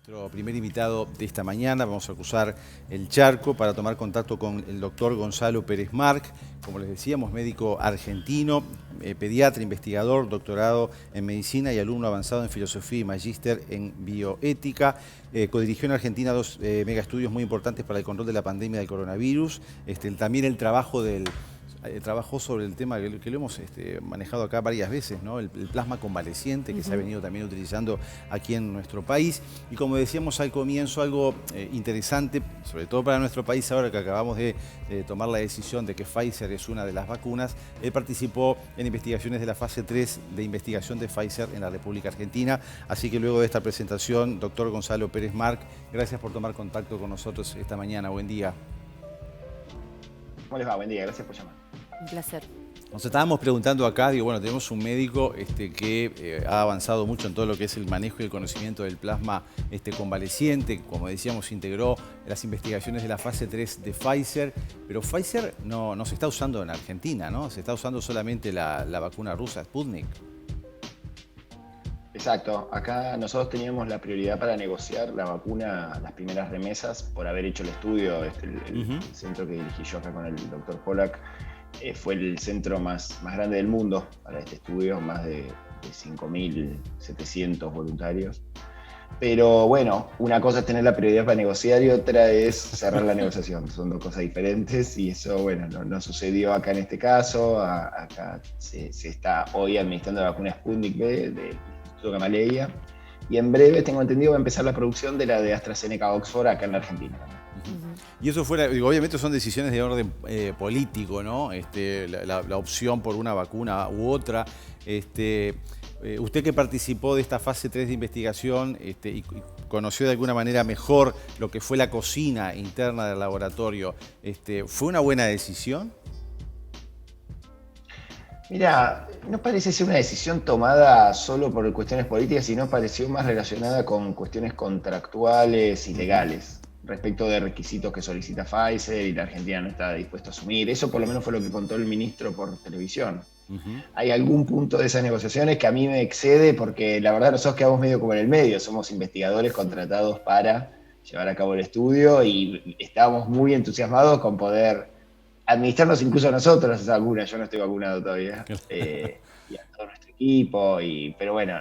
Nuestro primer invitado de esta mañana, vamos a cruzar el charco para tomar contacto con el doctor Gonzalo Pérez Marc, como les decíamos, médico argentino, pediatra, investigador, doctorado en medicina y alumno avanzado en filosofía y magíster en bioética. Codirigió en Argentina dos megaestudios muy importantes para el control de la pandemia del coronavirus. También el trabajo trabajó sobre el tema que lo hemos manejado acá varias veces, ¿no? El plasma convaleciente que se ha venido también utilizando aquí en nuestro país. Y como decíamos al comienzo, algo interesante, sobre todo para nuestro país ahora que acabamos de tomar la decisión de que Pfizer es una de las vacunas. Él participó en investigaciones de la fase 3 de investigación de Pfizer en la República Argentina. Así que luego de esta presentación, doctor Gonzalo Pérez Marc, gracias por tomar contacto con nosotros esta mañana. Buen día. ¿Cómo les va? Buen día, gracias por llamar. Un placer. Nos estábamos preguntando acá, digo, bueno, tenemos un médico que ha avanzado mucho en todo lo que es el manejo y el conocimiento del plasma convaleciente. Como decíamos, integró las investigaciones de la fase 3 de Pfizer, pero Pfizer no se está usando en Argentina, ¿no? Se está usando solamente la vacuna rusa Sputnik. Exacto, acá nosotros teníamos la prioridad para negociar la vacuna, las primeras remesas, por haber hecho el estudio, el centro que dirigí yo acá con el doctor Pollack. Fue el centro más grande del mundo para este estudio, más de 5.700 voluntarios. Pero bueno, una cosa es tener la prioridad para negociar y otra es cerrar la negociación. Son dos cosas diferentes y eso, bueno, no sucedió acá en este caso. Acá se está hoy administrando la vacuna Sputnik V del Instituto Gamaleya y en breve, tengo entendido, va a empezar la producción de la de AstraZeneca Oxford acá en la Argentina. Y eso fuera, obviamente son decisiones de orden político, ¿no? La opción por una vacuna u otra. Usted que participó de esta fase 3 de investigación y conoció de alguna manera mejor lo que fue la cocina interna del laboratorio, ¿fue una buena decisión? Mira, no parece ser una decisión tomada solo por cuestiones políticas, sino pareció más relacionada con cuestiones contractuales y legales respecto de requisitos que solicita Pfizer y la Argentina no está dispuesta a asumir. Eso por lo menos fue lo que contó el ministro por televisión. Hay algún punto de esas negociaciones que a mí me excede porque la verdad nosotros quedamos medio como en el medio, somos investigadores contratados para llevar a cabo el estudio y estábamos muy entusiasmados con poder administrarnos incluso a nosotros esa vacuna. Yo no estoy vacunado todavía, y a todo nuestro equipo, pero bueno,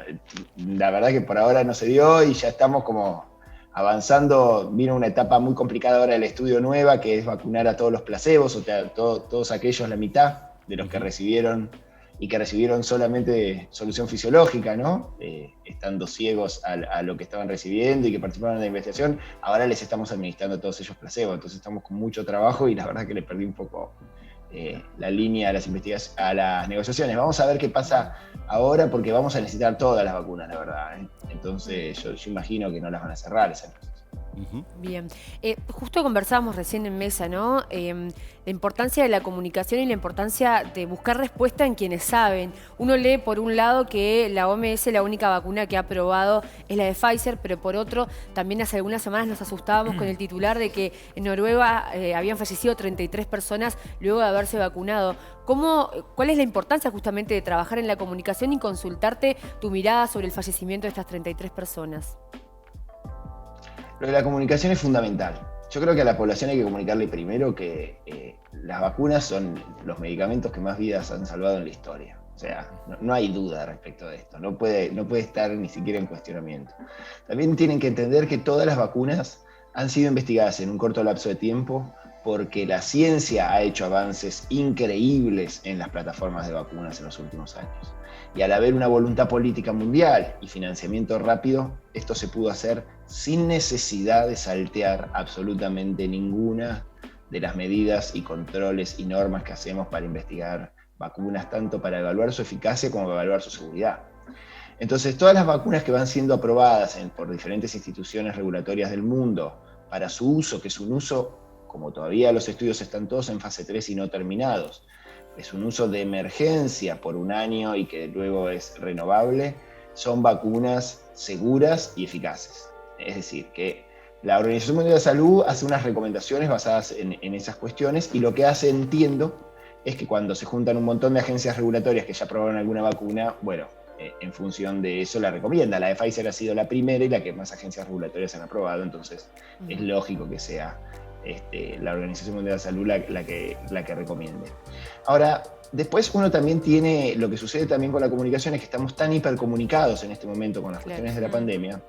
la verdad que por ahora no se dio y ya estamos como avanzando. Vino una etapa muy complicada ahora del estudio nueva, que es vacunar a todos los placebos, o sea, todos aquellos, la mitad de los que recibieron y que recibieron solamente solución fisiológica, ¿no? Estando ciegos a lo que estaban recibiendo y que participaron en la investigación, ahora les estamos administrando a todos ellos placebo, entonces estamos con mucho trabajo y la verdad que le perdí un poco la línea a las negociaciones. Vamos a ver qué pasa ahora porque vamos a necesitar todas las vacunas, la verdad, ¿eh? Entonces yo imagino que no las van a cerrar esas cosas. Bien, justo conversábamos recién en mesa, ¿no? La importancia de la comunicación y la importancia de buscar respuesta en quienes saben. Uno lee por un lado que la OMS, la única vacuna que ha aprobado es la de Pfizer, pero por otro, también hace algunas semanas nos asustábamos con el titular de que en Noruega habían fallecido 33 personas luego de haberse vacunado. ¿Cuál es la importancia justamente de trabajar en la comunicación y consultarte tu mirada sobre el fallecimiento de estas 33 personas? Lo de la comunicación es fundamental. Yo creo que a la población hay que comunicarle primero que las vacunas son los medicamentos que más vidas han salvado en la historia. O sea, no hay duda respecto de esto, no puede estar ni siquiera en cuestionamiento. También tienen que entender que todas las vacunas han sido investigadas en un corto lapso de tiempo porque la ciencia ha hecho avances increíbles en las plataformas de vacunas en los últimos años. Y al haber una voluntad política mundial y financiamiento rápido, esto se pudo hacer sin necesidad de saltear absolutamente ninguna de las medidas y controles y normas que hacemos para investigar vacunas, tanto para evaluar su eficacia como para evaluar su seguridad. Entonces, todas las vacunas que van siendo aprobadas por diferentes instituciones regulatorias del mundo para su uso, que es un uso, como todavía los estudios están todos en fase 3 y no terminados, es un uso de emergencia por un año y que luego es renovable, son vacunas seguras y eficaces. Es decir, que la Organización Mundial de la Salud hace unas recomendaciones basadas en esas cuestiones y lo que hace, entiendo, es que cuando se juntan un montón de agencias regulatorias que ya aprobaron alguna vacuna, bueno, en función de eso la recomienda. La de Pfizer ha sido la primera y la que más agencias regulatorias han aprobado, entonces es lógico que sea la Organización Mundial de la Salud la que recomiende. Ahora, después uno también tiene, lo que sucede también con la comunicación es que estamos tan hipercomunicados en este momento con las cuestiones de la pandemia,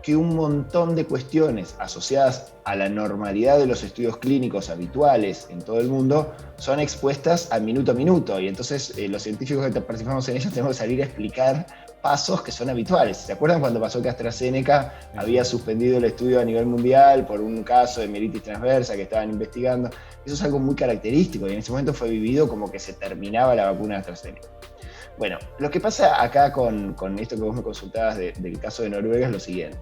que un montón de cuestiones asociadas a la normalidad de los estudios clínicos habituales en todo el mundo son expuestas a minuto, y entonces los científicos que participamos en ellas tenemos que salir a explicar pasos que son habituales. ¿Se acuerdan cuando pasó que AstraZeneca había suspendido el estudio a nivel mundial por un caso de mielitis transversa que estaban investigando? Eso es algo muy característico y en ese momento fue vivido como que se terminaba la vacuna de AstraZeneca. Bueno, lo que pasa acá con esto que vos me consultabas del caso de Noruega es lo siguiente.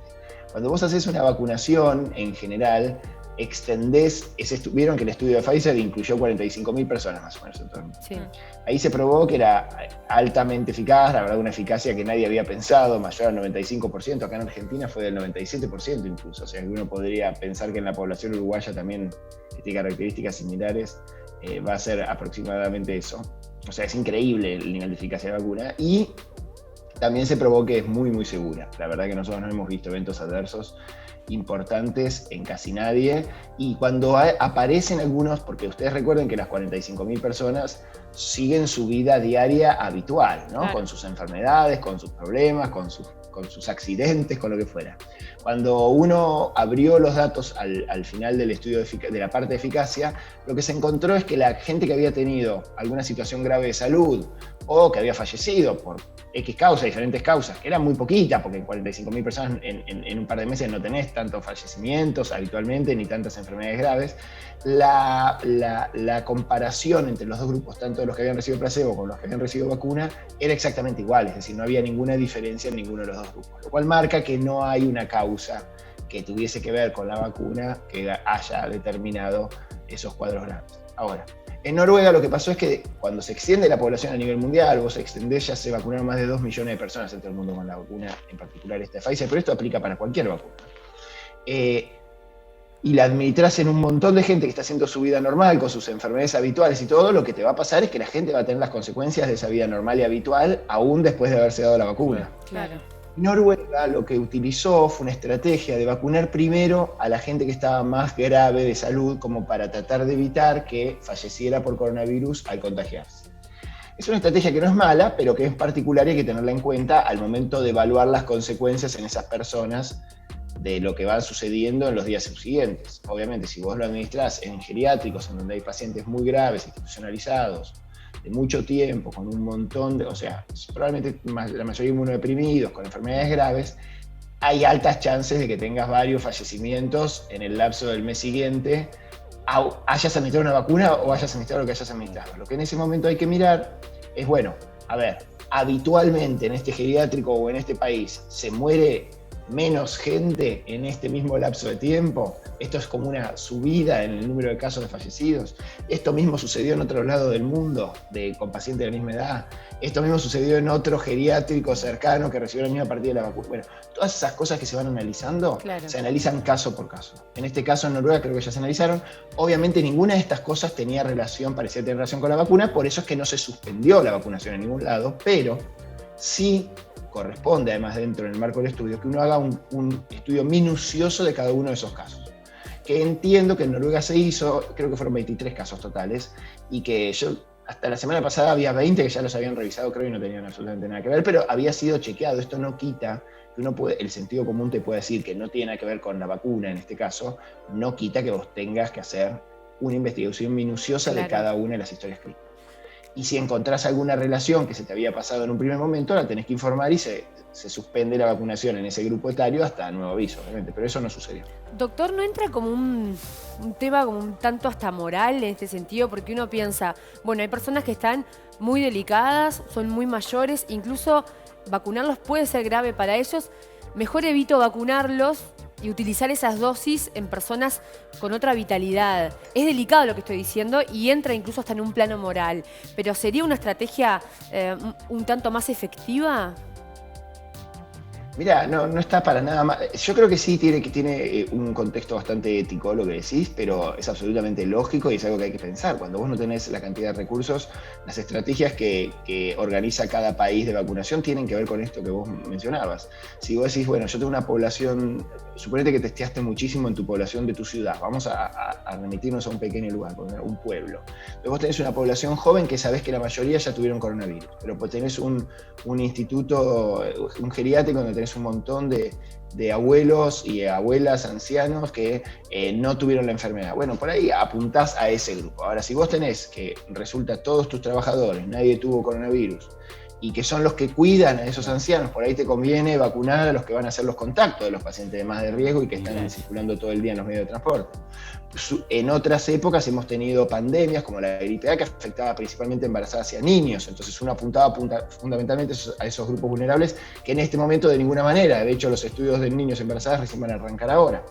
Cuando vos haces una vacunación, en general, extendés, vieron que el estudio de Pfizer incluyó 45.000 personas más o menos en todo el mundo. Sí. Ahí se probó que era altamente eficaz, la verdad una eficacia que nadie había pensado, mayor al 95%, acá en Argentina fue del 97% incluso, o sea que uno podría pensar que en la población uruguaya también tiene características similares, va a ser aproximadamente eso. O sea, es increíble el nivel de eficacia de la vacuna y también se probó que es muy segura. La verdad que nosotros no hemos visto eventos adversos importantes en casi nadie, y cuando aparecen algunos, porque ustedes recuerden que las 45.000 personas siguen su vida diaria habitual, ¿no? Claro. Con sus enfermedades, con sus problemas, con sus accidentes, con lo que fuera. Cuando uno abrió los datos al final del estudio de la parte de eficacia, lo que se encontró es que la gente que había tenido alguna situación grave de salud o que había fallecido por X causas, diferentes causas, que eran muy poquitas, porque en 45.000 personas en un par de meses no tenés tantos fallecimientos habitualmente ni tantas enfermedades graves, la comparación entre los dos grupos, tanto de los que habían recibido placebo como los que habían recibido vacuna, era exactamente igual, es decir, no había ninguna diferencia en ninguno de los dos grupos, lo cual marca que no hay una causa que tuviese que ver con la vacuna que haya determinado esos cuadros graves. Ahora, en Noruega lo que pasó es que cuando se extiende la población a nivel mundial, vos extendés, ya se vacunaron más de 2 millones de personas en todo el mundo con la vacuna, en particular esta de Pfizer, pero esto aplica para cualquier vacuna. Y la administrás en un montón de gente que está haciendo su vida normal, con sus enfermedades habituales y todo, lo que te va a pasar es que la gente va a tener las consecuencias de esa vida normal y habitual, aún después de haberse dado la vacuna. Claro. Noruega lo que utilizó fue una estrategia de vacunar primero a la gente que estaba más grave de salud, como para tratar de evitar que falleciera por coronavirus al contagiarse. Es una estrategia que no es mala, pero que es particular y hay que tenerla en cuenta al momento de evaluar las consecuencias en esas personas de lo que va sucediendo en los días subsiguientes. Obviamente, si vos lo administrás en geriátricos, en donde hay pacientes muy graves, institucionalizados, de mucho tiempo, con un montón de, o sea, probablemente la mayoría inmunodeprimidos, con enfermedades graves, hay altas chances de que tengas varios fallecimientos en el lapso del mes siguiente, hayas administrado una vacuna o hayas administrado lo que hayas administrado. Lo que en ese momento hay que mirar es, bueno, a ver, habitualmente en este geriátrico o en este país se muere menos gente en este mismo lapso de tiempo. Esto es como una subida en el número de casos de fallecidos. Esto mismo sucedió en otro lado del mundo con pacientes de la misma edad. Esto mismo sucedió en otro geriátrico cercano que recibió la misma partida de la vacuna. Bueno, todas esas cosas que se van analizando, claro, se analizan caso por caso. En este caso en Noruega creo que ya se analizaron. Obviamente ninguna de estas cosas parecía tener relación con la vacuna, por eso es que no se suspendió la vacunación en ningún lado, pero sí corresponde, además dentro del marco del estudio, que uno haga un estudio minucioso de cada uno de esos casos. Que entiendo que en Noruega se hizo, creo que fueron 23 casos totales, y que yo hasta la semana pasada había 20 que ya los habían revisado, creo, y no tenían absolutamente nada que ver, pero había sido chequeado. Esto no quita que el sentido común te puede decir que no tiene nada que ver con la vacuna en este caso, no quita que vos tengas que hacer una investigación minuciosa, claro, de cada una de las historias clínicas. Y si encontrás alguna relación que se te había pasado en un primer momento, la tenés que informar y se suspende la vacunación en ese grupo etario hasta nuevo aviso, obviamente, pero eso no sucedió. Doctor, ¿no entra como un tema como un tanto hasta moral en este sentido? Porque uno piensa, bueno, hay personas que están muy delicadas, son muy mayores, incluso vacunarlos puede ser grave para ellos, mejor evito vacunarlos y utilizar esas dosis en personas con otra vitalidad. Es delicado lo que estoy diciendo y entra incluso hasta en un plano moral, pero ¿sería una estrategia un tanto más efectiva? Mira, no está para nada mal. Yo creo que sí tiene un contexto bastante ético lo que decís, pero es absolutamente lógico y es algo que hay que pensar. Cuando vos no tenés la cantidad de recursos, las estrategias que organiza cada país de vacunación tienen que ver con esto que vos mencionabas. Si vos decís, bueno, yo tengo una población, suponete que testeaste muchísimo en tu población de tu ciudad, vamos a remitirnos a un pequeño lugar, un pueblo. Entonces vos tenés una población joven que sabés que la mayoría ya tuvieron coronavirus, pero pues tenés un instituto, un geriátrico donde tenés un montón de abuelos y abuelas ancianos que no tuvieron la enfermedad. Bueno, por ahí apuntás a ese grupo. Ahora, si vos tenés que resulta todos tus trabajadores, nadie tuvo coronavirus, y que son los que cuidan a esos ancianos, por ahí te conviene vacunar a los que van a hacer los contactos de los pacientes de más de riesgo y que están circulando todo el día en los medios de transporte. En otras épocas hemos tenido pandemias como la gripe A que afectaba principalmente a embarazadas y a niños, entonces uno apuntaba fundamentalmente a esos grupos vulnerables que en este momento de ninguna manera, de hecho los estudios de niños embarazadas recién van a arrancar ahora.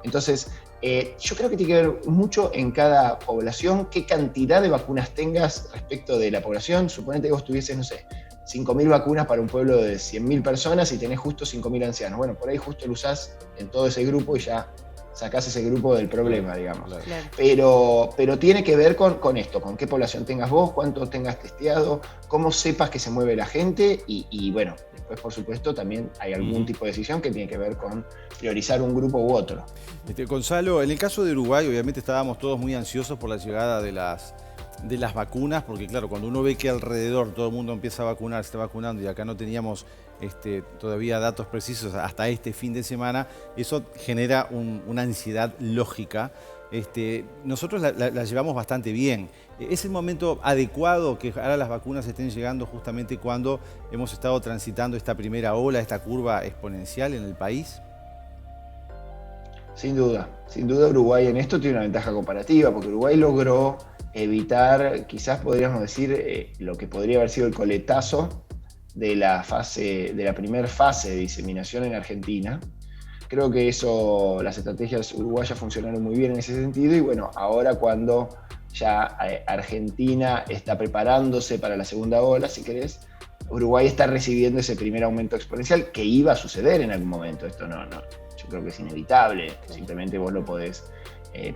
Entonces, yo creo que tiene que ver mucho en cada población qué cantidad de vacunas tengas respecto de la población. Suponete que vos tuvieses, no sé, 5.000 vacunas para un pueblo de 100.000 personas y tenés justo 5.000 ancianos. Bueno, por ahí justo lo usás en todo ese grupo y ya sacás ese grupo del problema, digamos. Claro. Pero tiene que ver con esto, con qué población tengas vos, cuánto tengas testeado, cómo sepas que se mueve la gente y bueno, después por supuesto también hay algún tipo de decisión que tiene que ver con priorizar un grupo u otro. Gonzalo, en el caso de Uruguay obviamente estábamos todos muy ansiosos por la llegada de las vacunas, porque claro, cuando uno ve que alrededor todo el mundo empieza a vacunar, se está vacunando y acá no teníamos todavía datos precisos hasta este fin de semana, eso genera una ansiedad lógica. Nosotros la llevamos bastante bien. ¿Es el momento adecuado que ahora las vacunas estén llegando justamente cuando hemos estado transitando esta primera ola, esta curva exponencial en el país? Sin duda Uruguay en esto tiene una ventaja comparativa, porque Uruguay logró evitar, quizás podríamos decir, lo que podría haber sido el coletazo de la primera fase de diseminación en Argentina. Creo que las estrategias uruguayas funcionaron muy bien en ese sentido y bueno, ahora cuando ya Argentina está preparándose para la segunda ola, si querés, Uruguay está recibiendo ese primer aumento exponencial que iba a suceder en algún momento. Esto no, yo creo que es inevitable, simplemente vos lo podés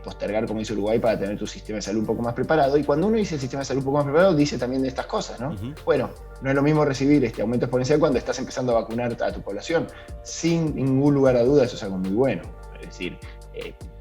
postergar, como dice Uruguay, para tener tu sistema de salud un poco más preparado. Y cuando uno dice el sistema de salud un poco más preparado, dice también de estas cosas, ¿no? Bueno, no es lo mismo recibir este aumento exponencial cuando estás empezando a vacunar a tu población. Sin ningún lugar a duda, eso es algo muy bueno. Es decir,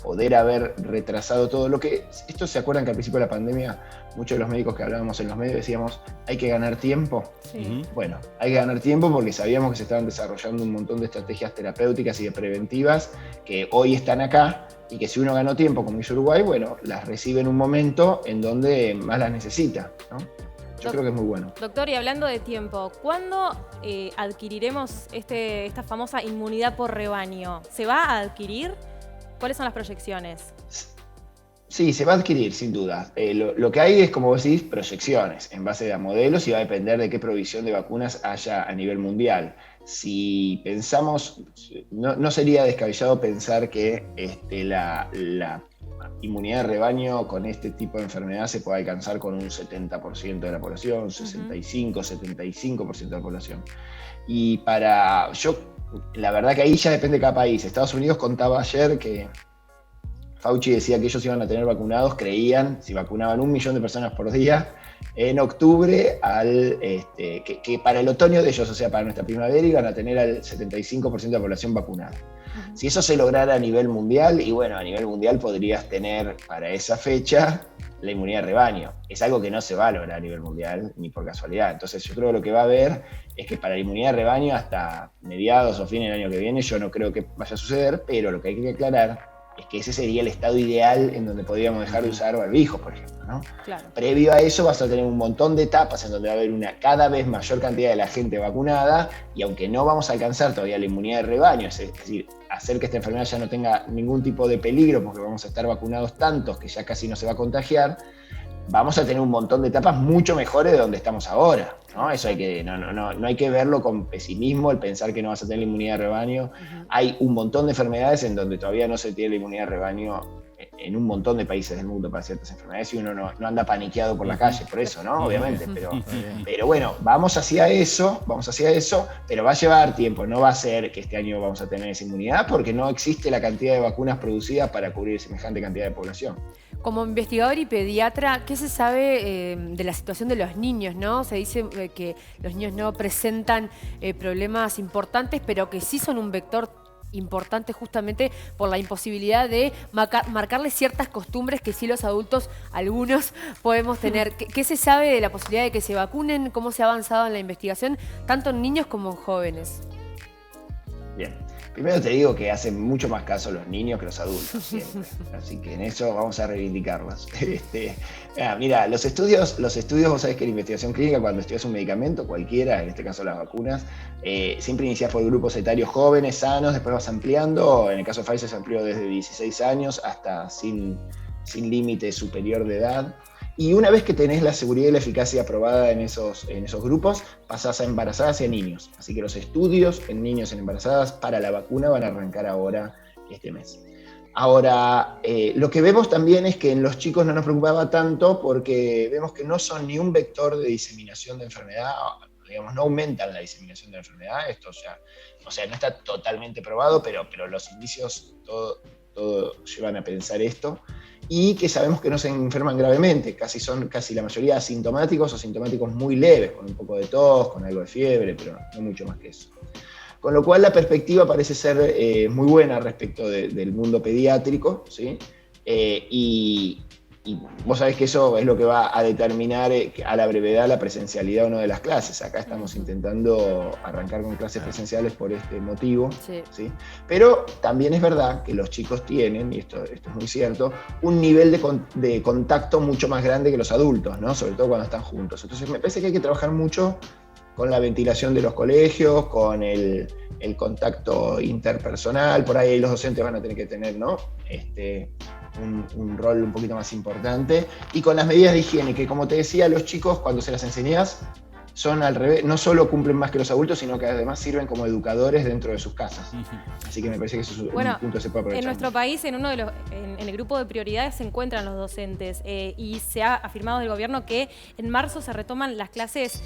poder haber retrasado todo lo que... Esto se acuerdan que al principio de la pandemia, muchos de los médicos que hablábamos en los medios decíamos, hay que ganar tiempo. Sí. Bueno, hay que ganar tiempo porque sabíamos que se estaban desarrollando un montón de estrategias terapéuticas y de preventivas que hoy están acá y que si uno ganó tiempo, como hizo Uruguay, bueno, las recibe en un momento en donde más las necesita, ¿no? Yo creo que es muy bueno. Doctor, y hablando de tiempo, ¿cuándo adquiriremos esta famosa inmunidad por rebaño? ¿Se va a adquirir? ¿Cuáles son las proyecciones? Sí, se va a adquirir, sin duda. Lo que hay es, como vos decís, proyecciones en base a modelos y va a depender de qué provisión de vacunas haya a nivel mundial. Si pensamos, no sería descabellado pensar que la inmunidad de rebaño con este tipo de enfermedad se puede alcanzar con un 70% de la población, 65% de la población. Y la verdad que ahí ya depende de cada país. Estados Unidos contaba ayer que Fauci decía que ellos iban a tener vacunados, creían, si vacunaban 1 millón de personas por día, en octubre, que para el otoño de ellos, o sea, para nuestra primavera, iban a tener al 75% de la población vacunada. Si eso se lograra a nivel mundial, y bueno, a nivel mundial podrías tener para esa fecha la inmunidad de rebaño. Es algo que no se va a lograr a nivel mundial, ni por casualidad. Entonces yo creo que lo que va a haber es que para la inmunidad de rebaño hasta mediados o fines del año que viene, yo no creo que vaya a suceder, pero lo que hay que aclarar es que ese sería el estado ideal en donde podríamos dejar de usar barbijos, por ejemplo, ¿no? Claro. Previo a eso vas a tener un montón de etapas en donde va a haber una cada vez mayor cantidad de la gente vacunada y aunque no vamos a alcanzar todavía la inmunidad de rebaño, es decir, hacer que esta enfermedad ya no tenga ningún tipo de peligro porque vamos a estar vacunados tantos que ya casi no se va a contagiar, vamos a tener un montón de etapas mucho mejores de donde estamos ahora, ¿no? Eso no hay que verlo con pesimismo, el pensar que no vas a tener la inmunidad de rebaño. Hay un montón de enfermedades en donde todavía no se tiene la inmunidad de rebaño en un montón de países del mundo para ciertas enfermedades y uno no anda paniqueado por la calle por eso, ¿no? Obviamente, pero bueno, vamos hacia eso, pero va a llevar tiempo, no va a ser que este año vamos a tener esa inmunidad porque no existe la cantidad de vacunas producidas para cubrir semejante cantidad de población. Como investigador y pediatra, ¿qué se sabe de la situación de los niños, no? Se dice que los niños no presentan problemas importantes, pero que sí son un vector importante justamente por la imposibilidad de marcarles ciertas costumbres que sí los adultos, algunos, podemos tener. ¿Qué se sabe de la posibilidad de que se vacunen? ¿Cómo se ha avanzado en la investigación, tanto en niños como en jóvenes? Bien. Primero te digo que hacen mucho más caso los niños que los adultos, siempre. Así que en eso vamos a reivindicarlos. Mira, los estudios, vos sabés que la investigación clínica, cuando estudias un medicamento, cualquiera, en este caso las vacunas, siempre inicias por grupos etarios jóvenes, sanos, después vas ampliando. En el caso de Pfizer se amplió desde 16 años hasta sin límite superior de edad. Y una vez que tenés la seguridad y la eficacia aprobada en esos grupos, pasás a embarazadas y a niños. Así que los estudios en niños y en embarazadas para la vacuna van a arrancar ahora este mes. Ahora, lo que vemos también es que en los chicos no nos preocupaba tanto porque vemos que no son ni un vector de diseminación de enfermedad, digamos, no aumentan la diseminación de la enfermedad. Esto ya, o sea, no está totalmente probado, pero los indicios todo llevan a pensar esto. Y que sabemos que no se enferman gravemente, son casi la mayoría asintomáticos o sintomáticos muy leves, con un poco de tos, con algo de fiebre, pero no mucho más que eso. Con lo cual la perspectiva parece ser muy buena respecto del mundo pediátrico, ¿sí? Y vos sabés que eso es lo que va a determinar a la brevedad la presencialidad o no de las clases. Acá estamos intentando arrancar con clases presenciales por este motivo, ¿sí? Pero también es verdad que los chicos tienen, y esto es muy cierto, un nivel de contacto mucho más grande que los adultos, ¿no? Sobre todo cuando están juntos. Entonces me parece que hay que trabajar mucho con la ventilación de los colegios, con el contacto interpersonal. Por ahí los docentes van a tener que tener, ¿no? Un rol un poquito más importante, y con las medidas de higiene, que como te decía, los chicos cuando se las enseñás son al revés, no solo cumplen más que los adultos, sino que además sirven como educadores dentro de sus casas. Así que me parece que eso es un punto que se puede aprovechar. En nuestro país, en el grupo de prioridades se encuentran los docentes, y se ha afirmado del gobierno que en marzo se retoman las clases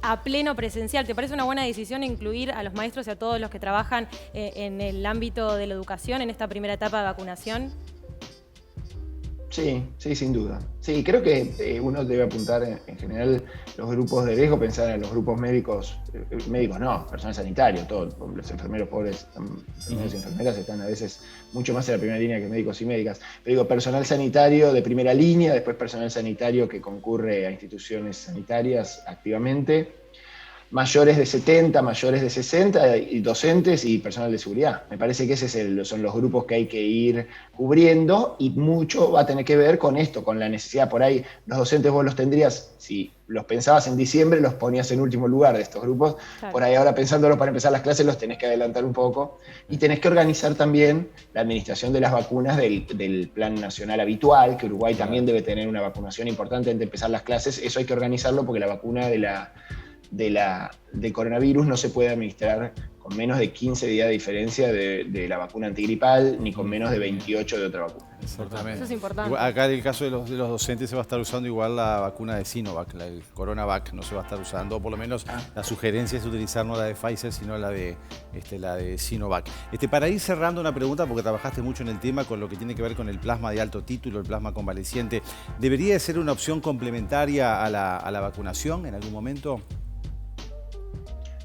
a pleno presencial. ¿Te parece una buena decisión incluir a los maestros y a todos los que trabajan en el ámbito de la educación en esta primera etapa de vacunación? Sí, sin duda. Sí, creo que uno debe apuntar en general los grupos de riesgo, pensar en los grupos médicos no, personal sanitario, todos los enfermeros pobres, enfermeros y enfermeras están a veces mucho más en la primera línea que médicos y médicas. Pero digo, personal sanitario de primera línea, después personal sanitario que concurre a instituciones sanitarias activamente, mayores de 70, mayores de 60, y docentes y personal de seguridad. Me parece que esos son los grupos que hay que ir cubriendo, y mucho va a tener que ver con esto, con la necesidad. Por ahí los docentes vos los tendrías, si los pensabas en diciembre, los ponías en último lugar de estos grupos. Claro. Por ahí ahora pensándolo para empezar las clases los tenés que adelantar un poco, y tenés que organizar también la administración de las vacunas del plan nacional habitual, que Uruguay también debe tener una vacunación importante antes de empezar las clases. Eso hay que organizarlo porque la vacuna de coronavirus no se puede administrar con menos de 15 días de diferencia de la vacuna antigripal, ni con menos de 28 de otra vacuna. Exactamente. Eso es importante. Igual, acá en el caso de los docentes se va a estar usando igual la vacuna de Sinovac, el Coronavac no se va a estar usando, por lo menos la sugerencia es utilizar no la de Pfizer, sino la de Sinovac. Para ir cerrando una pregunta, porque trabajaste mucho en el tema con lo que tiene que ver con el plasma de alto título, el plasma convaleciente, ¿debería de ser una opción complementaria a la vacunación en algún momento?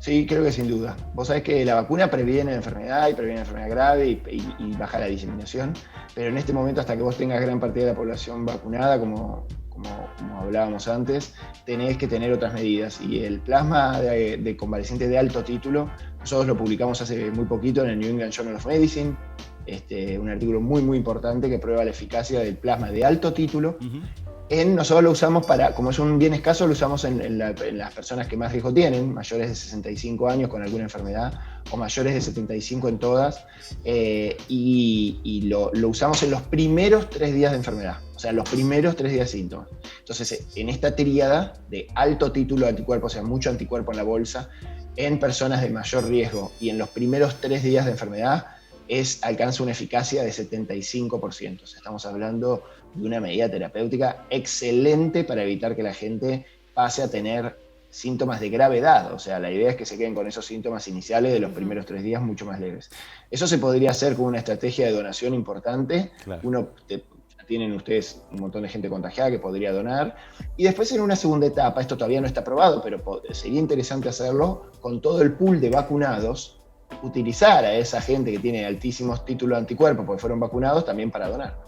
Sí, creo que sin duda. Vos sabés que la vacuna previene la enfermedad y previene la enfermedad grave y baja la diseminación, pero en este momento, hasta que vos tengas gran parte de la población vacunada, como hablábamos antes, tenés que tener otras medidas. Y el plasma de convaleciente de alto título, nosotros lo publicamos hace muy poquito en el New England Journal of Medicine, un artículo muy, muy importante que prueba la eficacia del plasma de alto título. Nosotros lo usamos como es un bien escaso, lo usamos en las personas que más riesgo tienen, mayores de 65 años con alguna enfermedad, o mayores de 75 en todas, y lo usamos en los primeros 3 días de enfermedad, o sea, los primeros 3 días de síntomas. Entonces, en esta tríada de alto título de anticuerpo, o sea, mucho anticuerpo en la bolsa, en personas de mayor riesgo y en los primeros 3 días de enfermedad, alcanza una eficacia de 75%. O sea, estamos hablando de una medida terapéutica excelente para evitar que la gente pase a tener síntomas de gravedad. O sea, la idea es que se queden con esos síntomas iniciales de los primeros 3 días mucho más leves. Eso se podría hacer con una estrategia de donación importante. Claro. Ya tienen ustedes un montón de gente contagiada que podría donar. Y después en una segunda etapa, esto todavía no está aprobado, pero sería interesante hacerlo con todo el pool de vacunados, utilizar a esa gente que tiene altísimos títulos de anticuerpos porque fueron vacunados también para donar.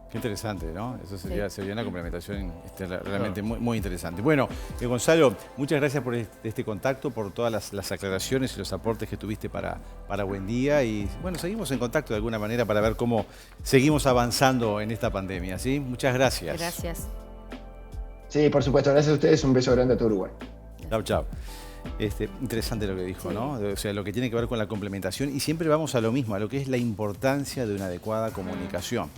Qué interesante, ¿no? Eso sería una complementación realmente muy interesante. Bueno, Gonzalo, muchas gracias por este contacto, por todas las aclaraciones y los aportes que tuviste para Buen Día. Y bueno, seguimos en contacto de alguna manera para ver cómo seguimos avanzando en esta pandemia, ¿sí? Muchas gracias. Gracias. Sí, por supuesto. Gracias a ustedes. Un beso grande a todo Uruguay. Chau, chau. Interesante lo que dijo, ¿no? O sea, lo que tiene que ver con la complementación, y siempre vamos a lo mismo, a lo que es la importancia de una adecuada comunicación.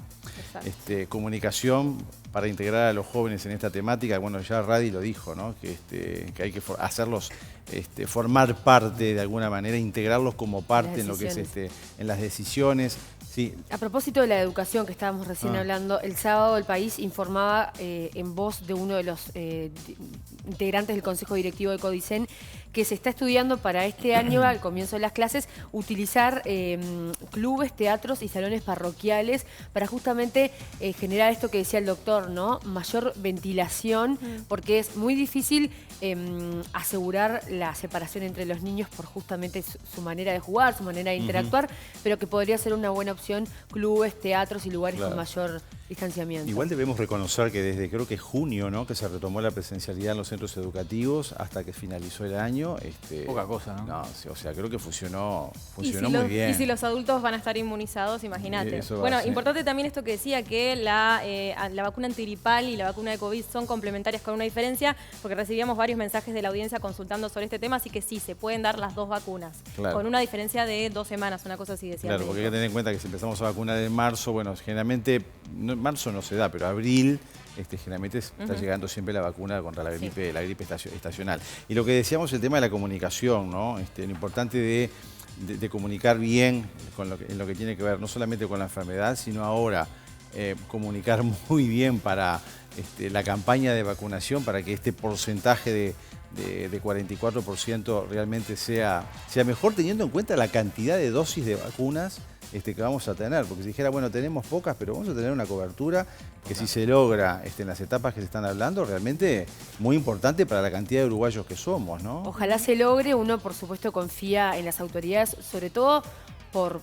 Comunicación para integrar a los jóvenes en esta temática. Bueno, ya Radi lo dijo, ¿no? Que hay que hacerlos formar parte de alguna manera, integrarlos como parte en lo que es en las decisiones. Sí. A propósito de la educación que estábamos recién hablando, el sábado El País informaba en voz de uno de los integrantes del Consejo Directivo de Codicen que se está estudiando para este año, al comienzo de las clases, utilizar clubes, teatros y salones parroquiales para justamente generar esto que decía el doctor, ¿no? Mayor ventilación, porque es muy difícil asegurar la separación entre los niños por justamente su manera de jugar, su manera de interactuar, pero que podría ser una buena opción clubes, teatros y lugares con mayor distanciamiento. Igual debemos reconocer que desde creo que junio, ¿no? Que se retomó la presencialidad en los centros educativos hasta que finalizó el año. Poca cosa, ¿no? No, o sea, creo que funcionó muy bien. Y si los adultos van a estar inmunizados, imagínate. Bueno, importante también esto que decía, que la vacuna antigripal y la vacuna de COVID son complementarias con una diferencia, porque recibíamos varios mensajes de la audiencia consultando sobre este tema, así que sí, se pueden dar las dos vacunas, con una diferencia de 2 semanas, una cosa así decía. Claro, porque hay que tener en cuenta que si empezamos a vacunar en marzo, bueno, generalmente, marzo no se da, pero abril, generalmente está llegando siempre la vacuna contra la gripe estacional. Y lo que decíamos, el tema de la comunicación, ¿no? Lo importante de comunicar bien en lo que tiene que ver no solamente con la enfermedad, sino ahora comunicar muy bien para la campaña de vacunación, para que este porcentaje de 44% realmente sea mejor, teniendo en cuenta la cantidad de dosis de vacunas que vamos a tener, porque si dijera, bueno, tenemos pocas, pero vamos a tener una cobertura que si se logra en las etapas que se están hablando, realmente muy importante para la cantidad de uruguayos que somos, ¿no? Ojalá se logre. Uno, por supuesto, confía en las autoridades, sobre todo por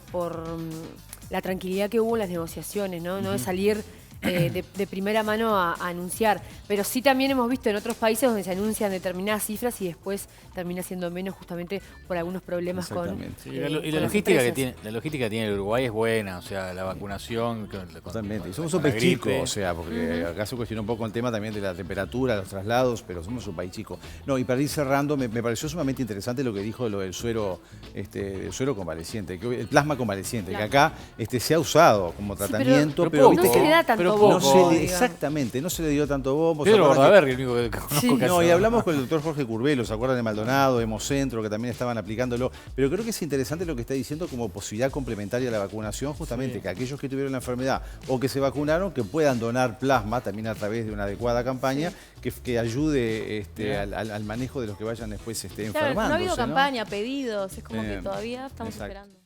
la tranquilidad que hubo en las negociaciones, ¿no? No de salir de primera mano a anunciar. Pero sí también hemos visto en otros países donde se anuncian determinadas cifras y después termina siendo menos justamente por algunos problemas con y la logística que tiene el Uruguay es buena, o sea, la vacunación. Totalmente. Y somos un país chico, o sea, porque acá se cuestiona un poco el tema también de la temperatura, los traslados, pero somos un país chico. No, y para ir cerrando, me pareció sumamente interesante lo que dijo lo del suero, el suero convaleciente, el plasma convaleciente, que acá se ha usado como tratamiento, pero no se le da tanto bombo. Exactamente, no se le dio tanto bombo. Pedro Bordaberry, el único que conozco. No, y hablamos con el doctor Jorge Curvelo, ¿se acuerdan de Maldonado, Hemocentro, que también estaban aplicándolo? Pero creo que es interesante lo que está diciendo como posibilidad complementaria a la vacunación, justamente que aquellos que tuvieron la enfermedad o que se vacunaron, que puedan donar plasma también a través de una adecuada campaña que ayude al manejo de los que vayan después enfermándose. No ha habido campaña, pedidos, es como que todavía estamos esperando.